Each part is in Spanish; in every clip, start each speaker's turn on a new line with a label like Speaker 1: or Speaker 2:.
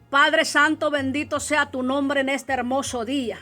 Speaker 1: Padre Santo, bendito sea tu nombre en este hermoso día.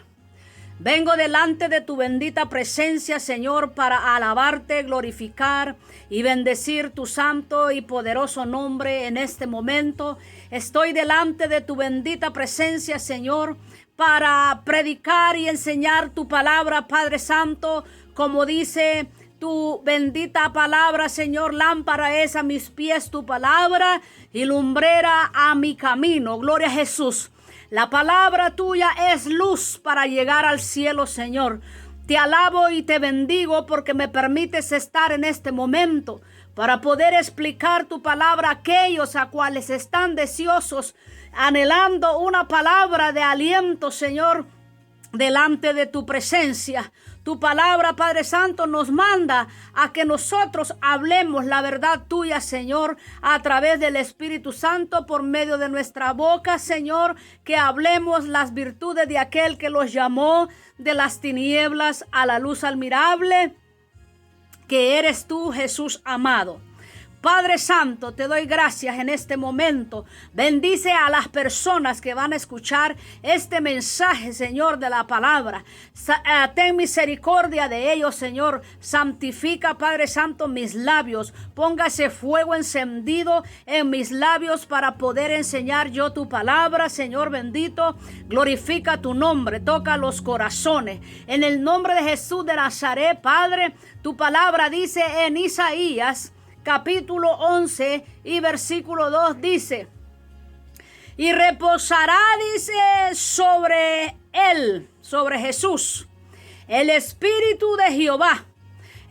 Speaker 1: Vengo delante de tu bendita presencia, Señor, para alabarte, glorificar y bendecir tu santo y poderoso nombre en este momento. Estoy delante de tu bendita presencia, Señor, para predicar y enseñar tu palabra, Padre Santo, como dice tu bendita palabra, Señor. Lámpara es a mis pies tu palabra y lumbrera a mi camino. Gloria a Jesús. La palabra tuya es luz para llegar al cielo, Señor. Te alabo y te bendigo porque me permites estar en este momento para poder explicar tu palabra a aquellos a cuales están deseosos, anhelando una palabra de aliento, Señor, delante de tu presencia. Tu palabra, Padre Santo, nos manda a que nosotros hablemos la verdad tuya, Señor, a través del Espíritu Santo, por medio de nuestra boca, Señor, que hablemos las virtudes de aquel que los llamó de las tinieblas a la luz admirable, que eres tú, Jesús amado. Padre Santo, te doy gracias en este momento. Bendice a las personas que van a escuchar este mensaje, Señor, de la palabra. Ten misericordia de ellos, Señor. Santifica, Padre Santo, mis labios. Póngase fuego encendido en mis labios para poder enseñar yo tu palabra, Señor bendito. Glorifica tu nombre. Toca los corazones. En el nombre de Jesús de Nazaret, Padre, tu palabra dice en Isaías capítulo 11 y versículo 2 dice: y reposará, dice, sobre él, sobre Jesús, el Espíritu de Jehová,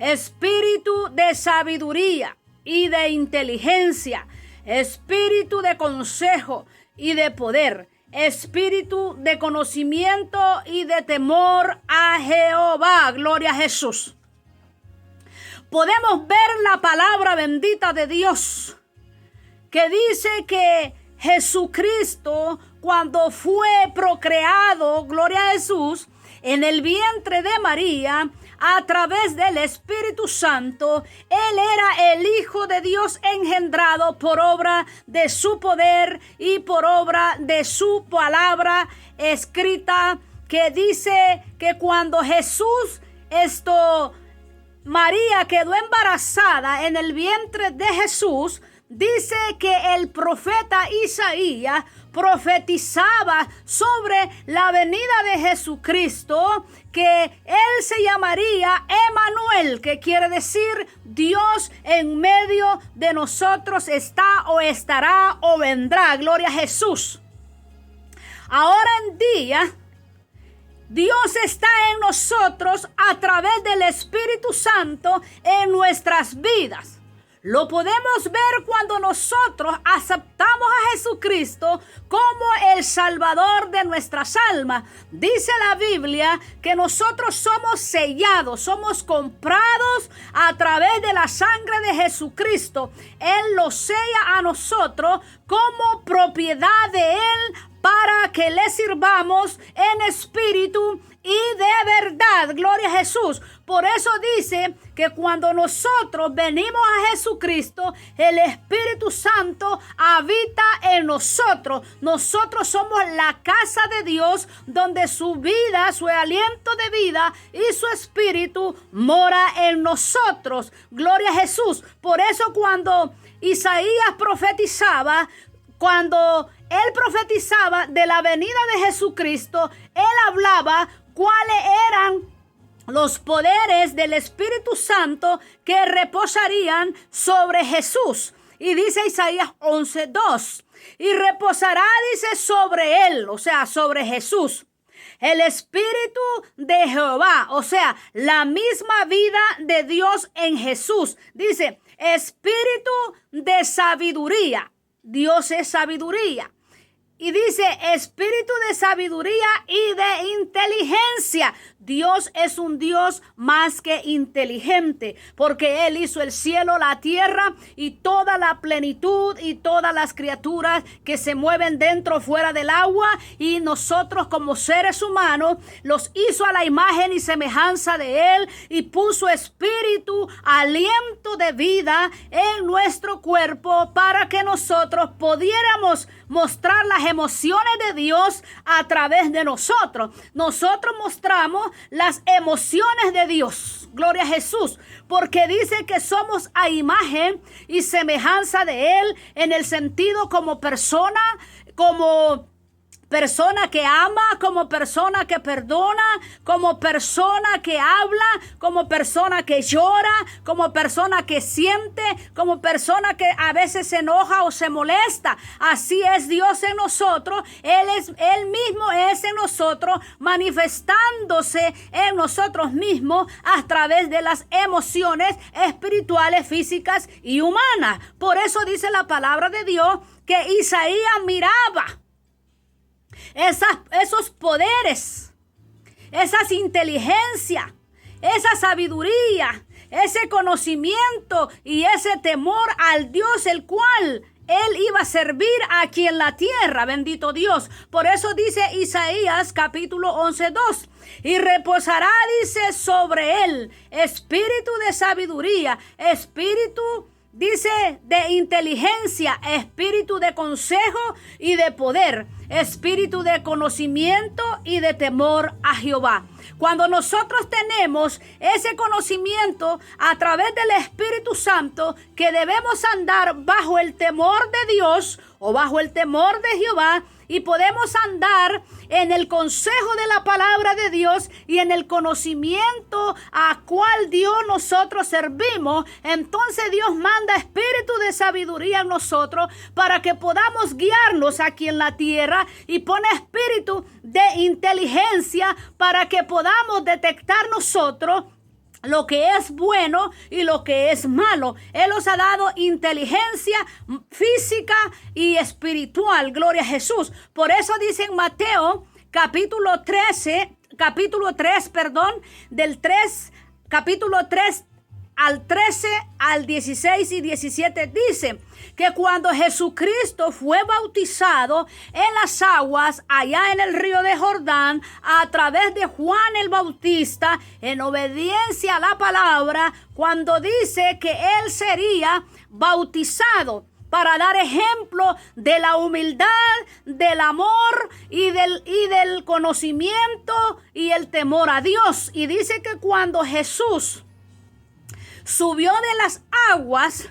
Speaker 1: Espíritu de sabiduría y de inteligencia, Espíritu de consejo y de poder, Espíritu de conocimiento y de temor a Jehová. Gloria a Jesús. Podemos ver la palabra bendita de Dios que dice que Jesucristo, cuando fue procreado, gloria a Jesús, en el vientre de María, a través del Espíritu Santo, Él era el Hijo de Dios engendrado por obra de su poder y por obra de su palabra escrita, que dice que cuando María quedó embarazada en el vientre de Jesús, dice que el profeta Isaías profetizaba sobre la venida de Jesucristo, que él se llamaría Emmanuel, que quiere decir Dios en medio de nosotros está o estará o vendrá. Gloria a Jesús. Ahora en día, Dios está en nosotros a través del Espíritu Santo en nuestras vidas. Lo podemos ver cuando nosotros aceptamos a Jesucristo como el Salvador de nuestras almas. Dice la Biblia que nosotros somos sellados, somos comprados a través de la sangre de Jesucristo. Él lo sella a nosotros como propiedad de Él, para que le sirvamos en espíritu y de verdad. Gloria a Jesús. Por eso dice que cuando nosotros venimos a Jesucristo, el Espíritu Santo habita en nosotros. Nosotros somos la casa de Dios, donde su vida, su aliento de vida y su espíritu mora en nosotros. Gloria a Jesús. Por eso cuando Isaías profetizaba, cuando él profetizaba de la venida de Jesucristo, él hablaba cuáles eran los poderes del Espíritu Santo que reposarían sobre Jesús. Y dice Isaías 11:2, y reposará, dice, sobre él, o sea, sobre Jesús, el Espíritu de Jehová, o sea, la misma vida de Dios en Jesús. Dice, Espíritu de sabiduría. Dios es sabiduría. Y dice espíritu de sabiduría y de inteligencia. Dios es un Dios más que inteligente, porque Él hizo el cielo, la tierra y toda la plenitud y todas las criaturas que se mueven dentro o fuera del agua. Y nosotros como seres humanos los hizo a la imagen y semejanza de Él, y puso espíritu, aliento de vida en nuestro cuerpo para que nosotros pudiéramos mostrar las emociones de Dios a través de nosotros. Nosotros mostramos las emociones de Dios. Gloria a Jesús. Porque dice que somos a imagen y semejanza de Él en el sentido como persona que ama, como persona que perdona, como persona que habla, como persona que llora, como persona que siente, como persona que a veces se enoja o se molesta. Así es Dios en nosotros. Él mismo es en nosotros, manifestándose en nosotros mismos a través de las emociones espirituales, físicas y humanas. Por eso dice la palabra de Dios que Isaías miraba esos poderes, esas inteligencias, esa sabiduría, ese conocimiento y ese temor al Dios el cual Él iba a servir aquí en la tierra. Bendito Dios. Por eso dice Isaías capítulo 11:2. Y reposará, dice, sobre él espíritu de sabiduría, espíritu, dice, de inteligencia, espíritu de consejo y de poder, espíritu de conocimiento y de temor a Jehová. Cuando nosotros tenemos ese conocimiento a través del Espíritu Santo, que debemos andar bajo el temor de Dios o bajo el temor de Jehová, y podemos andar en el consejo de la palabra de Dios y en el conocimiento a cual Dios nosotros servimos, entonces Dios manda espíritu de sabiduría en nosotros para que podamos guiarnos aquí en la tierra, y pone espíritu de inteligencia para que podamos detectar nosotros lo que es bueno y lo que es malo. Él nos ha dado inteligencia física y espiritual. Gloria a Jesús. Por eso dice en Mateo capítulo 3, capítulo 3 al 13, al 16 y 17 dice que cuando Jesucristo fue bautizado en las aguas allá en el río de Jordán a través de Juan el Bautista, en obediencia a la palabra, cuando dice que él sería bautizado para dar ejemplo de la humildad, del amor y del conocimiento y el temor a Dios. Y dice que cuando Jesús subió de las aguas,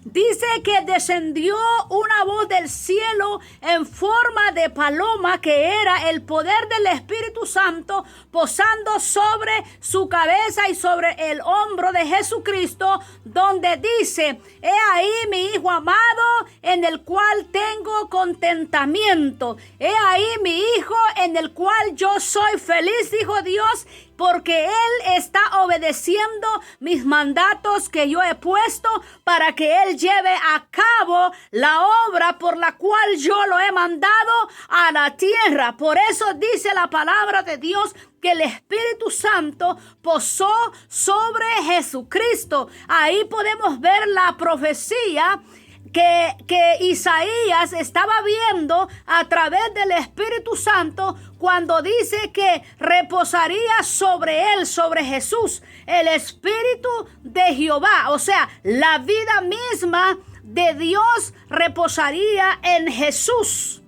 Speaker 1: dice que descendió una voz del cielo en forma de paloma, que era el poder del Espíritu Santo posando sobre su cabeza y sobre el hombro de Jesucristo, donde dice: he ahí mi Hijo amado, en el cual tengo contentamiento. He ahí mi Hijo, en el cual yo soy feliz, dijo Dios, porque Él está obedeciendo mis mandatos que yo he puesto para que Él lleve a cabo la obra por la cual yo lo he mandado a la tierra. Por eso dice la palabra de Dios que el Espíritu Santo posó sobre Jesucristo. Ahí podemos ver la profecía que Isaías estaba viendo a través del Espíritu Santo, cuando dice que reposaría sobre él, sobre Jesús, el Espíritu de Jehová. O sea, la vida misma de Dios reposaría en Jesús.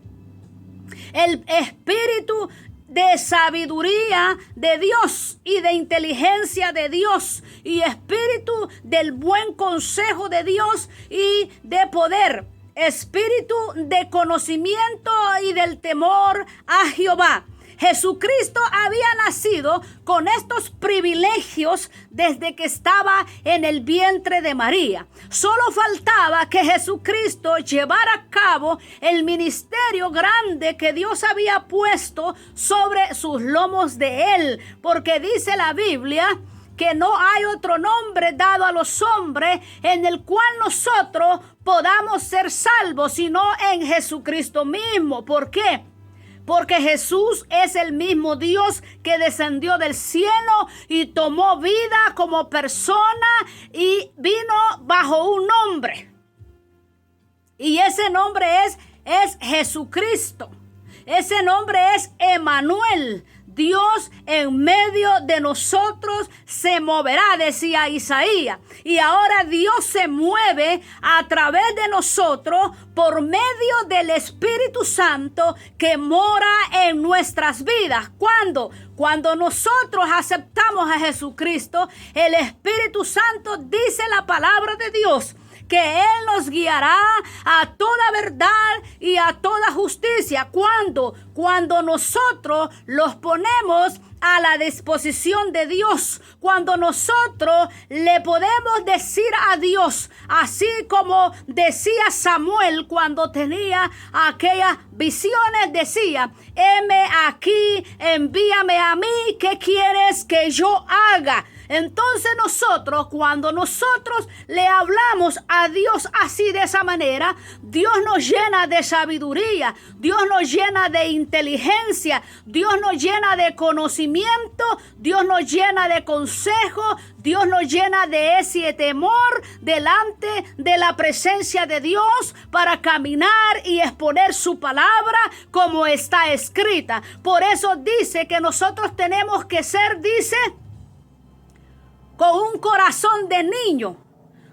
Speaker 1: El Espíritu de sabiduría de Dios y de inteligencia de Dios, y espíritu del buen consejo de Dios y de poder, espíritu de conocimiento y del temor a Jehová. Jesucristo había nacido con estos privilegios desde que estaba en el vientre de María. Solo faltaba que Jesucristo llevara a cabo el ministerio grande que Dios había puesto sobre sus lomos de él, porque dice la Biblia que no hay otro nombre dado a los hombres en el cual nosotros podamos ser salvos, sino en Jesucristo mismo. ¿Por qué? Porque Jesús es el mismo Dios que descendió del cielo y tomó vida como persona y vino bajo un nombre. Y ese nombre es Jesucristo. Ese nombre es Emmanuel, Dios en medio de nosotros se moverá, decía Isaías. Y ahora Dios se mueve a través de nosotros por medio del Espíritu Santo que mora en nuestras vidas. Cuando nosotros aceptamos a Jesucristo, el Espíritu Santo, dice la palabra de Dios, que Él nos guiará a toda verdad y a toda justicia. Cuando nosotros los ponemos a la disposición de Dios, cuando nosotros le podemos decir a Dios, así como decía Samuel cuando tenía aquellas visiones, decía: heme aquí, envíame a mí, ¿qué quieres que yo haga? Entonces cuando nosotros le hablamos a Dios así, de esa manera, Dios nos llena de sabiduría, Dios nos llena de inteligencia, Dios nos llena de conocimiento, Dios nos llena de consejo, Dios nos llena de ese temor delante de la presencia de Dios para caminar y exponer su palabra como está escrita. Por eso dice que nosotros tenemos que ser, dice, con un corazón de niño.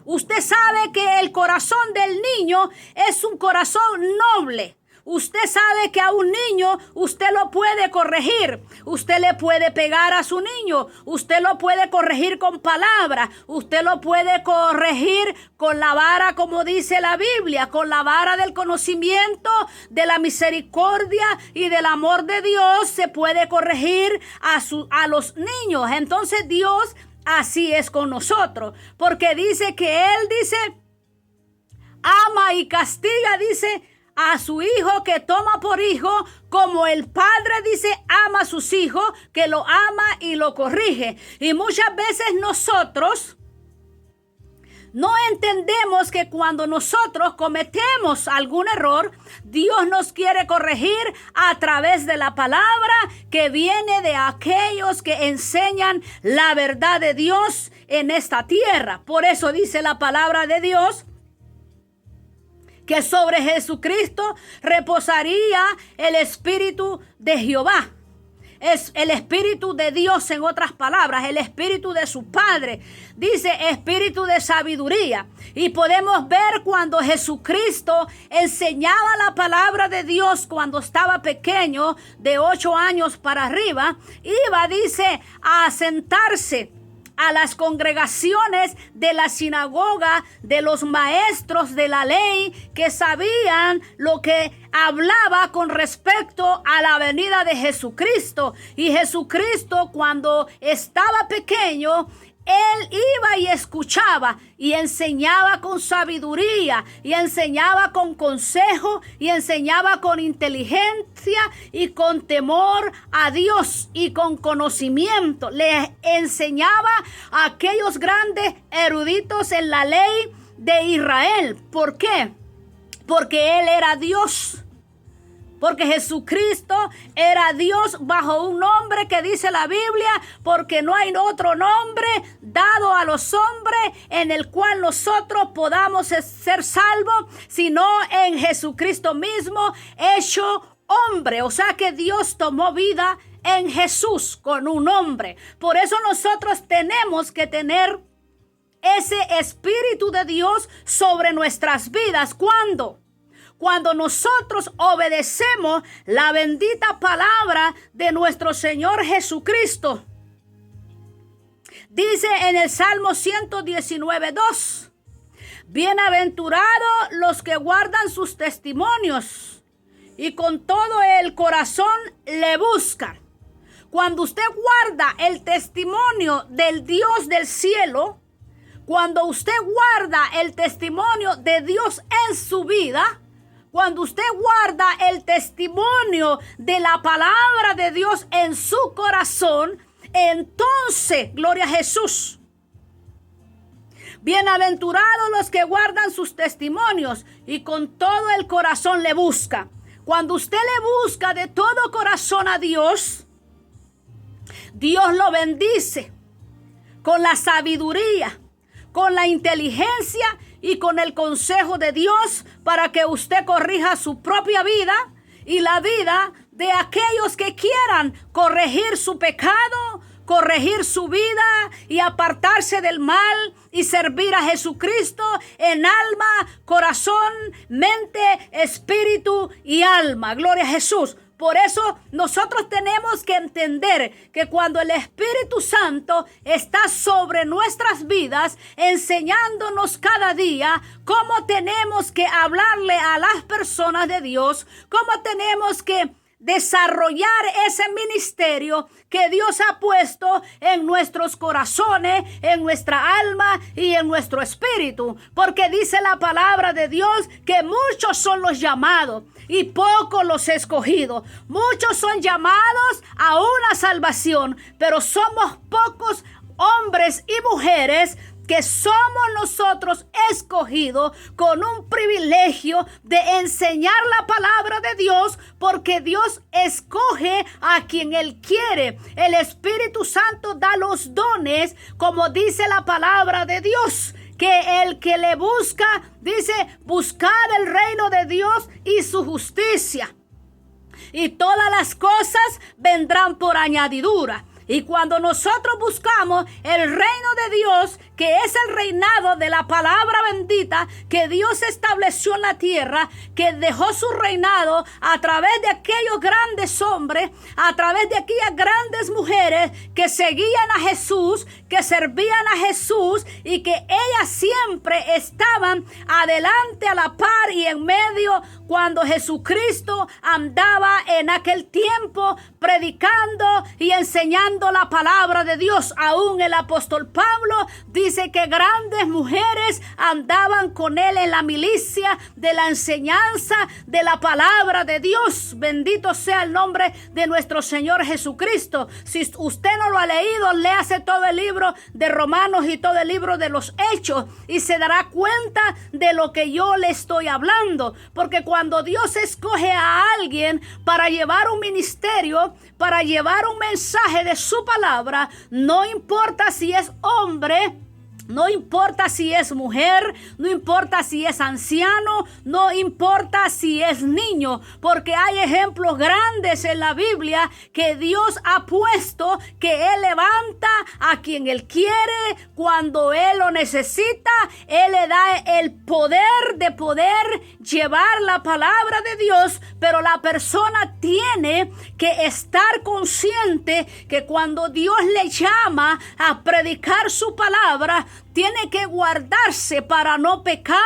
Speaker 1: Usted sabe que el corazón del niño es un corazón noble. Usted sabe que a un niño usted lo puede corregir. Usted le puede pegar a su niño. Usted lo puede corregir con palabras. Usted lo puede corregir con la vara, como dice la Biblia, con la vara del conocimiento, de la misericordia y del amor de Dios. Se puede corregir a los niños. Entonces Dios así es con nosotros, porque dice que Él, dice, ama y castiga, dice, a su hijo que toma por hijo, como el padre, dice, ama a sus hijos, que lo ama y lo corrige. Y muchas veces nosotros no entendemos que cuando nosotros cometemos algún error, Dios nos quiere corregir a través de la palabra que viene de aquellos que enseñan la verdad de Dios en esta tierra. Por eso dice la palabra de Dios que sobre Jesucristo reposaría el Espíritu de Jehová. Es el Espíritu de Dios, en otras palabras, el Espíritu de su Padre. Dice Espíritu de sabiduría. Y podemos ver cuando Jesucristo enseñaba la palabra de Dios cuando estaba pequeño, de 8 años para arriba, iba, dice, a sentarse a las congregaciones de la sinagoga, de los maestros de la ley, que sabían lo que hablaba con respecto a la venida de Jesucristo. Y Jesucristo, cuando estaba pequeño, Él iba y escuchaba y enseñaba con sabiduría, y enseñaba con consejo, y enseñaba con inteligencia y con temor a Dios y con conocimiento. Le enseñaba a aquellos grandes eruditos en la ley de Israel. ¿Por qué? Porque Él era Dios. Porque Jesucristo era Dios bajo un nombre que dice la Biblia, porque no hay otro nombre dado a los hombres en el cual nosotros podamos ser salvos, sino en Jesucristo mismo, hecho hombre. O sea que Dios tomó vida en Jesús con un hombre. Por eso nosotros tenemos que tener ese Espíritu de Dios sobre nuestras vidas. Cuando nosotros obedecemos la bendita palabra de nuestro Señor Jesucristo. Dice en el Salmo 119:2: bienaventurados los que guardan sus testimonios y con todo el corazón le buscan. Cuando usted guarda el testimonio del Dios del cielo, cuando usted guarda el testimonio de Dios en su vida, cuando usted guarda el testimonio de la palabra de Dios en su corazón, entonces, gloria a Jesús. Bienaventurados los que guardan sus testimonios y con todo el corazón le buscan. Cuando usted le busca de todo corazón a Dios, Dios lo bendice con la sabiduría, con la inteligencia y con el consejo de Dios, para que usted corrija su propia vida y la vida de aquellos que quieran corregir su pecado, corregir su vida y apartarse del mal y servir a Jesucristo en alma, corazón, mente, espíritu y alma. Gloria a Jesús. Por eso nosotros tenemos que entender que cuando el Espíritu Santo está sobre nuestras vidas, enseñándonos cada día cómo tenemos que hablarle a las personas de Dios, cómo tenemos que desarrollar ese ministerio que Dios ha puesto en nuestros corazones, en nuestra alma y en nuestro espíritu. Porque dice la palabra de Dios que muchos son los llamados y pocos los escogidos. Muchos son llamados a una salvación, pero somos pocos hombres y mujeres que somos nosotros escogidos con un privilegio de enseñar la palabra de Dios, porque Dios escoge a quien Él quiere. El Espíritu Santo da los dones, como dice la palabra de Dios, que el que le busca, dice, buscad el reino de Dios y su justicia, y todas las cosas vendrán por añadidura. Y cuando nosotros buscamos el reino de Dios, que es el reinado de la palabra bendita que Dios estableció en la tierra, que dejó su reinado a través de aquellos grandes hombres, a través de aquellas grandes mujeres que seguían a Jesús, que servían a Jesús y que ellas siempre estaban adelante, a la par y en medio cuando Jesucristo andaba en aquel tiempo predicando y enseñando la palabra de Dios. Aún el apóstol Pablo dice que grandes mujeres andaban con él en la milicia de la enseñanza de la palabra de Dios. Bendito sea el nombre de nuestro Señor Jesucristo. Si usted no lo ha leído, léase todo el libro de Romanos y todo el libro de los Hechos y se dará cuenta de lo que yo le estoy hablando. Porque cuando Dios escoge a alguien para llevar un ministerio, para llevar un mensaje de su palabra, no importa si es hombre, no importa si es mujer, no importa si es anciano, no importa si es niño, porque hay ejemplos grandes en la Biblia que Dios ha puesto, que Él levanta a quien Él quiere cuando Él lo necesita. Él le da el poder de poder llevar la palabra de Dios, pero la persona tiene que estar consciente que cuando Dios le llama a predicar su palabra, tiene que guardarse para no pecar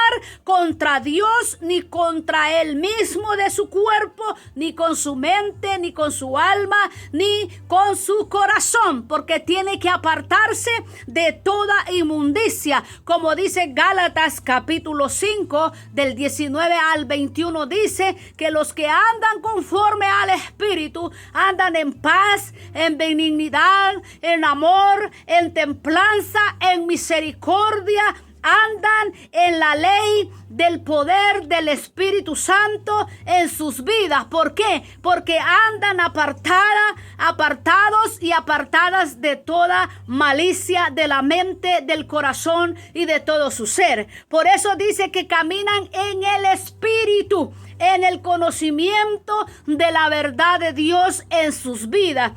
Speaker 1: contra Dios, ni contra él mismo de su cuerpo, ni con su mente, ni con su alma, ni con su corazón, porque tiene que apartarse de toda inmundicia. Como dice Gálatas capítulo 5 del 19 al 21, dice que los que andan conforme al Espíritu andan en paz, en benignidad, en amor, en templanza, en misericordia, andan en la ley del poder del Espíritu Santo en sus vidas. ¿Por qué? Porque andan apartados y apartadas de toda malicia de la mente, del corazón y de todo su ser. Por eso dice que caminan en el Espíritu, en el conocimiento de la verdad de Dios en sus vidas.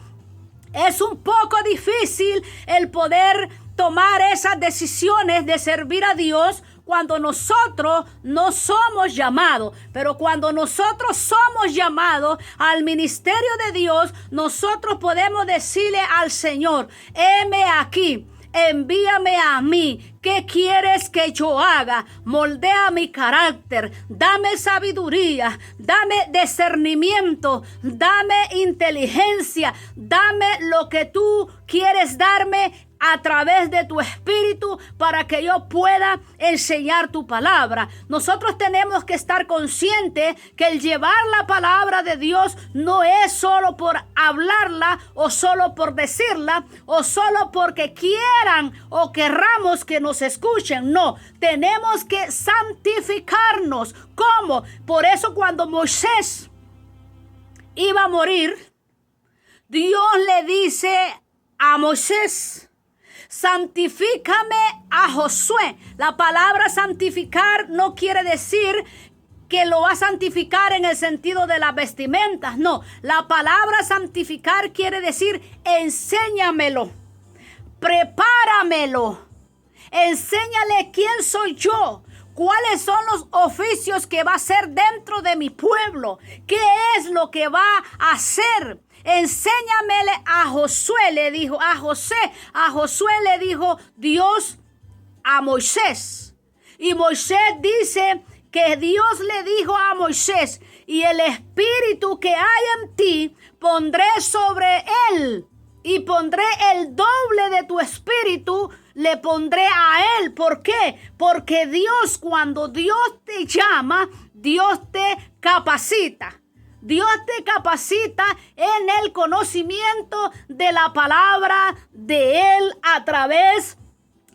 Speaker 1: Es un poco difícil el poder tomar esas decisiones de servir a Dios cuando nosotros no somos llamados. Pero cuando nosotros somos llamados al ministerio de Dios, nosotros podemos decirle al Señor: heme aquí, envíame a mí. ¿Qué quieres que yo haga? Moldea mi carácter, dame sabiduría, dame discernimiento, dame inteligencia, dame lo que tú quieres darme a través de tu espíritu para que yo pueda enseñar tu palabra. Nosotros tenemos que estar conscientes que el llevar la palabra de Dios no es solo por hablarla o solo por decirla o solo porque quieran o querramos que nos escuchen. No, tenemos que santificarnos. ¿Cómo? Por eso cuando Moisés iba a morir, Dios le dice a Moisés: santifícame a Josué. La palabra santificar no quiere decir que lo va a santificar en el sentido de las vestimentas. No, la palabra santificar quiere decir enséñamelo, prepáramelo, enséñale quién soy yo, cuáles son los oficios que va a hacer dentro de mi pueblo, qué es lo que va a hacer. Enséñamele a Josué, le dijo, a Josué le dijo Dios a Moisés. Y Moisés dice que Dios le dijo a Moisés, y el espíritu que hay en ti pondré sobre él, y pondré el doble de tu espíritu, le pondré a él. ¿Por qué? Porque Dios, cuando Dios te llama, Dios te capacita. Dios te capacita en el conocimiento de la palabra de Él a través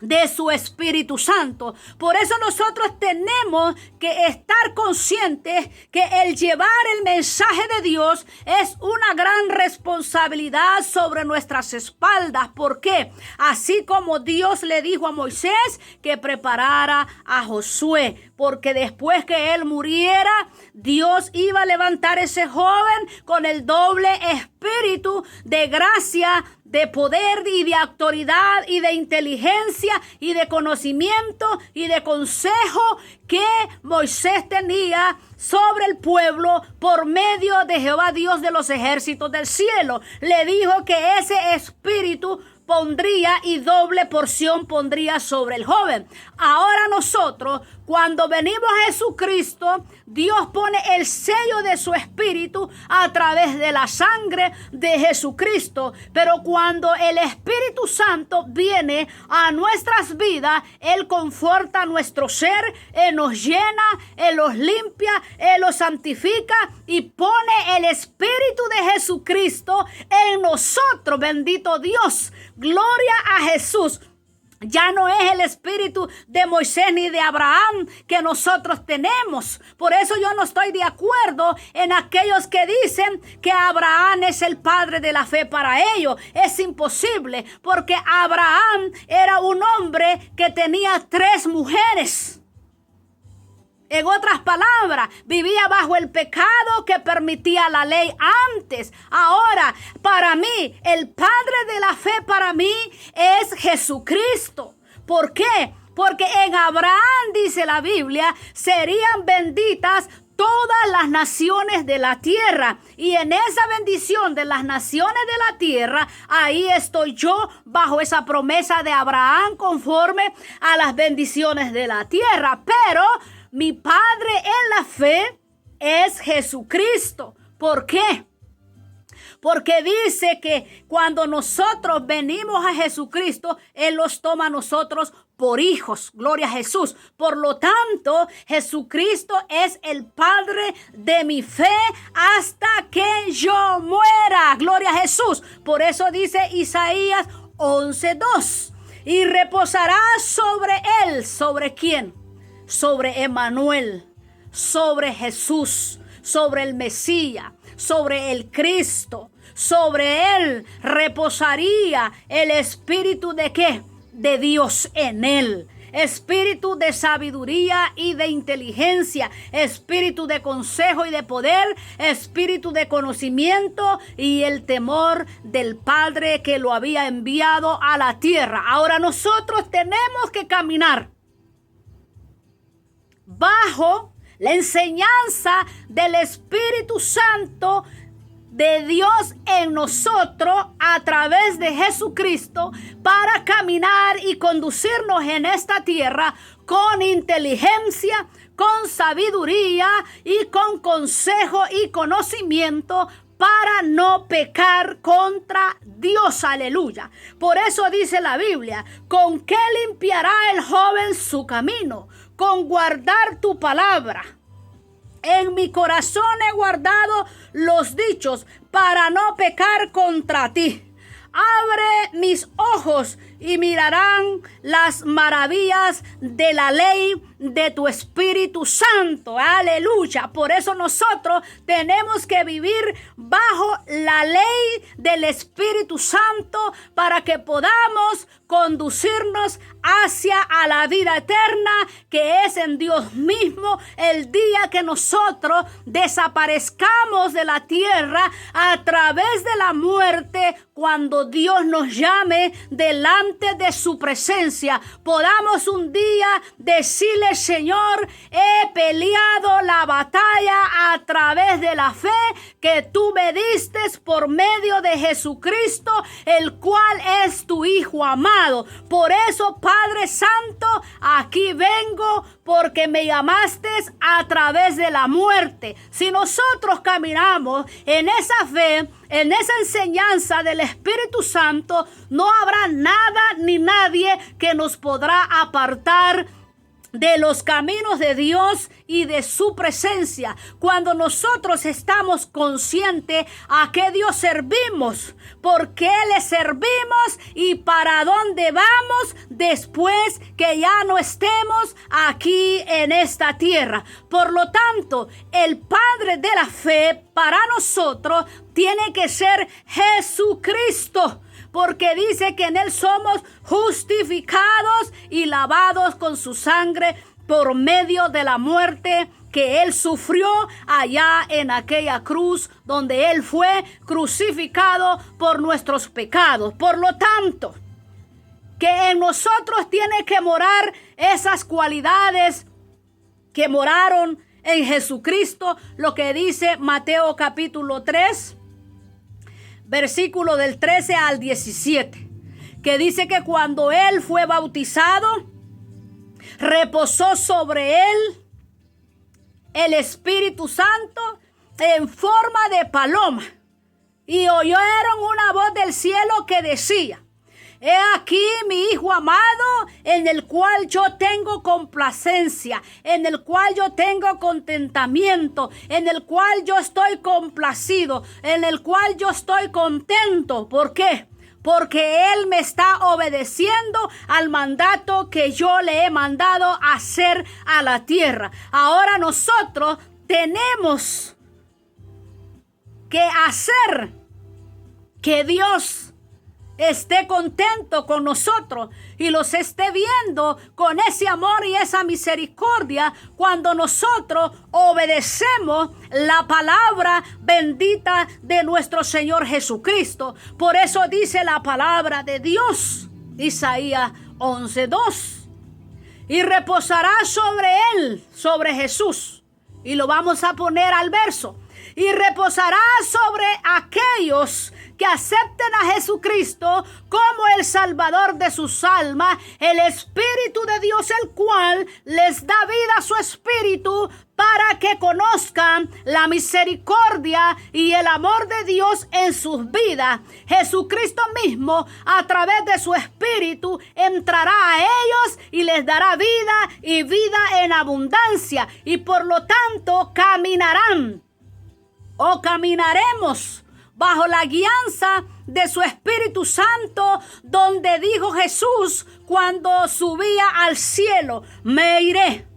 Speaker 1: de su Espíritu Santo. Por eso nosotros tenemos que estar conscientes que el llevar el mensaje de Dios es una gran responsabilidad sobre nuestras espaldas. ¿Por qué? Así como Dios le dijo a Moisés que preparara a Josué, porque después que él muriera, Dios iba a levantar ese joven con el doble espíritu de gracia, de poder y de autoridad y de inteligencia y de conocimiento y de consejo que Moisés tenía sobre el pueblo por medio de Jehová Dios de los ejércitos del cielo. Le dijo que ese espíritu pondría y doble porción pondría sobre el joven. Ahora nosotros, cuando venimos a Jesucristo, Dios pone el sello de su espíritu a través de la sangre de Jesucristo. Pero cuando el Espíritu Santo viene a nuestras vidas, Él conforta nuestro ser, Él nos llena, Él los limpia, Él los santifica y pone el Espíritu de Jesucristo en nosotros. Bendito Dios. Gloria a Jesús. Ya no es el espíritu de Moisés ni de Abraham que nosotros tenemos. Por eso yo no estoy de acuerdo en aquellos que dicen que Abraham es el padre de la fe para ellos. Es imposible, porque Abraham era un hombre que tenía 3 mujeres. En otras palabras, vivía bajo el pecado que permitía la ley antes. Ahora, para mí, el padre de la fe para mí es Jesucristo. ¿Por qué? Porque en Abraham, dice la Biblia, serían benditas todas las naciones de la tierra. Y en esa bendición de las naciones de la tierra, ahí estoy yo bajo esa promesa de Abraham conforme a las bendiciones de la tierra. Pero mi padre en la fe es Jesucristo. ¿Por qué? Porque dice que cuando nosotros venimos a Jesucristo, Él los toma a nosotros por hijos. Gloria a Jesús. Por lo tanto, Jesucristo es el Padre de mi fe hasta que yo muera. Gloria a Jesús. Por eso dice Isaías 11:2. Y reposará sobre él. ¿Sobre quién? Sobre Emmanuel, sobre Jesús, sobre el Mesías, sobre el Cristo. Sobre él reposaría el espíritu de ¿qué? De Dios en él. Espíritu de sabiduría y de inteligencia, espíritu de consejo y de poder, espíritu de conocimiento y el temor del Padre que lo había enviado a la tierra. Ahora nosotros tenemos que caminar bajo la enseñanza del Espíritu Santo de Dios en nosotros a través de Jesucristo para caminar y conducirnos en esta tierra con inteligencia, con sabiduría y con consejo y conocimiento para no pecar contra Dios. Aleluya. Por eso dice la Biblia, ¿con qué limpiará el joven su camino? Con guardar tu palabra. En mi corazón he guardado los dichos para no pecar contra ti. Abre mis ojos y mirarán las maravillas de la ley de tu Espíritu Santo. Aleluya. Por eso nosotros tenemos que vivir bajo la ley del Espíritu Santo para que podamos conducirnos hacia a la vida eterna, que es en Dios mismo, el día que nosotros desaparezcamos de la tierra a través de la muerte. Cuando Dios nos llame delante de su presencia, podamos un día decirle: Señor, he peleado la batalla a través de la fe que tú me diste por medio de Jesucristo, el cual es tu Hijo amado. Por eso, Padre Santo, aquí vengo porque me llamaste a través de la muerte. Si nosotros caminamos en esa fe, en esa enseñanza del Espíritu Santo, no habrá nada ni nadie que nos podrá apartar de los caminos de Dios y de su presencia. Cuando nosotros estamos conscientes a qué Dios servimos, por qué le servimos y para dónde vamos después que ya no estemos aquí en esta tierra. Por lo tanto, el Padre de la fe para nosotros tiene que ser Jesucristo, porque dice que en Él somos justificados y lavados con su sangre por medio de la muerte que Él sufrió allá en aquella cruz donde Él fue crucificado por nuestros pecados. Por lo tanto, que en nosotros tiene que morar esas cualidades que moraron en Jesucristo, lo que dice Mateo capítulo 3, versículo del 13 al 17, que dice que cuando Él fue bautizado, reposó sobre Él el Espíritu Santo en forma de paloma, y oyeron una voz del cielo que decía: He aquí mi Hijo amado, en el cual yo tengo complacencia, en el cual yo tengo contentamiento, en el cual yo estoy complacido, en el cual yo estoy contento. ¿Por qué? Porque Él me está obedeciendo al mandato que yo le he mandado hacer a la tierra. Ahora nosotros tenemos que hacer que Dios esté contento con nosotros y los esté viendo con ese amor y esa misericordia cuando nosotros obedecemos la palabra bendita de nuestro Señor Jesucristo. Por eso dice la palabra de Dios, Isaías 11:2, y reposará sobre Él, sobre Jesús, y lo vamos a poner al verso: y reposará sobre aquellos que acepten a Jesucristo como el Salvador de sus almas, el Espíritu de Dios, el cual les da vida a su espíritu para que conozcan la misericordia y el amor de Dios en sus vidas. Jesucristo mismo, a través de su Espíritu, entrará a ellos y les dará vida y vida en abundancia, y por lo tanto caminarán o caminaremos bajo la guianza de su Espíritu Santo, donde dijo Jesús cuando subía al cielo: me iré,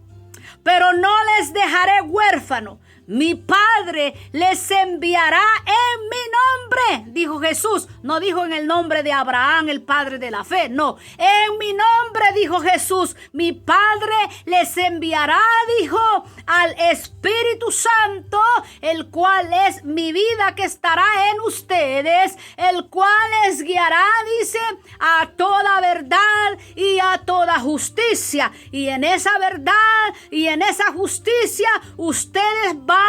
Speaker 1: pero no les dejaré huérfanos. Mi Padre les enviará en mi nombre, dijo Jesús. No dijo en el nombre de Abraham, el padre de la fe. No, en mi nombre, dijo Jesús. Mi Padre les enviará, dijo, al Espíritu Santo, el cual es mi vida que estará en ustedes, el cual les guiará, dice, a toda verdad y a toda justicia. Y en esa verdad y en esa justicia ustedes van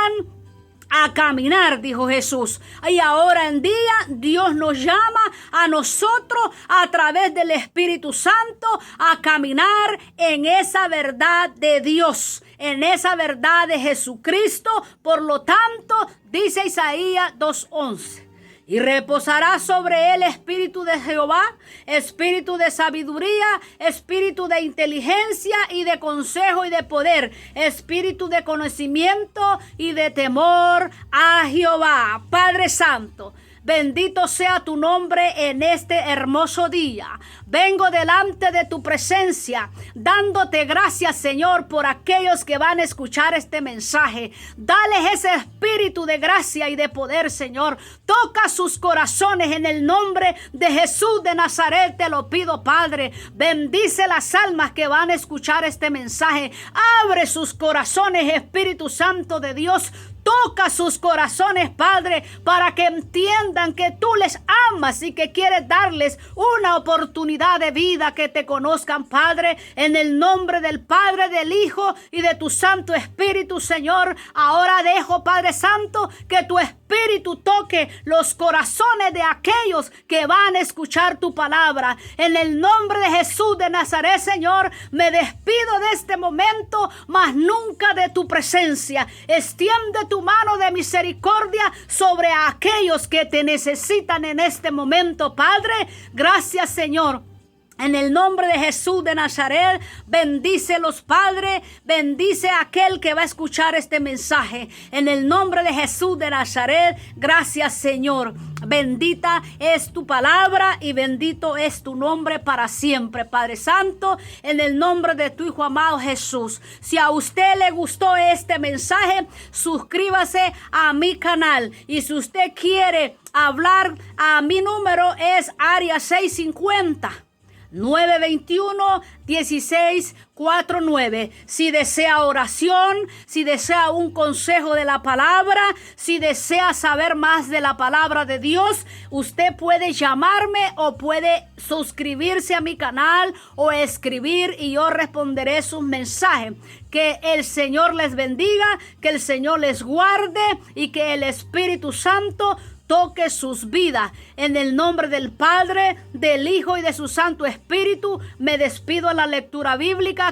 Speaker 1: a caminar, dijo Jesús. Y ahora en día Dios nos llama a nosotros a través del Espíritu Santo a caminar en esa verdad de Dios, en esa verdad de Jesucristo. Por lo tanto, dice Isaías 2:11, y reposará sobre él espíritu de Jehová, espíritu de sabiduría, espíritu de inteligencia y de consejo y de poder, espíritu de conocimiento y de temor a Jehová. Padre Santo, Bendito sea tu nombre en este hermoso día. Vengo delante de tu presencia, dándote gracias, Señor, por aquellos que van a escuchar este mensaje. Dales ese espíritu de gracia y de poder, Señor. Toca sus corazones en el nombre de Jesús de Nazaret, te lo pido, Padre. Bendice las almas que van a escuchar este mensaje. Abre sus corazones, Espíritu Santo de Dios. Toca sus corazones, Padre, para que entiendan que tú les amas y que quieres darles una oportunidad de vida, que te conozcan, Padre, en el nombre del Padre, del Hijo y de tu Santo Espíritu, Señor. Ahora dejo, Padre Santo, que tu Espíritu toque los corazones de aquellos que van a escuchar tu palabra. En el nombre de Jesús de Nazaret, Señor, me despido de este momento, mas nunca de tu presencia. Extiende tu mano de misericordia sobre aquellos que te necesitan en este momento, Padre. Gracias, Señor. En el nombre de Jesús de Nazaret, bendícelos, Padre. Bendice a aquel que va a escuchar este mensaje. En el nombre de Jesús de Nazaret, gracias, Señor. Bendita es tu palabra y bendito es tu nombre para siempre, Padre Santo, en el nombre de tu Hijo amado Jesús. Si a usted le gustó este mensaje, suscríbase a mi canal. Y si usted quiere hablar, a mi número es área 650. 921-1649. Si desea oración, si desea un consejo de la palabra, si desea saber más de la palabra de Dios, usted puede llamarme o puede suscribirse a mi canal o escribir y yo responderé sus mensajes. Que el Señor les bendiga, que el Señor les guarde y que el Espíritu Santo toque sus vidas. En el nombre del Padre, del Hijo y de su Santo Espíritu, me despido a la lectura bíblica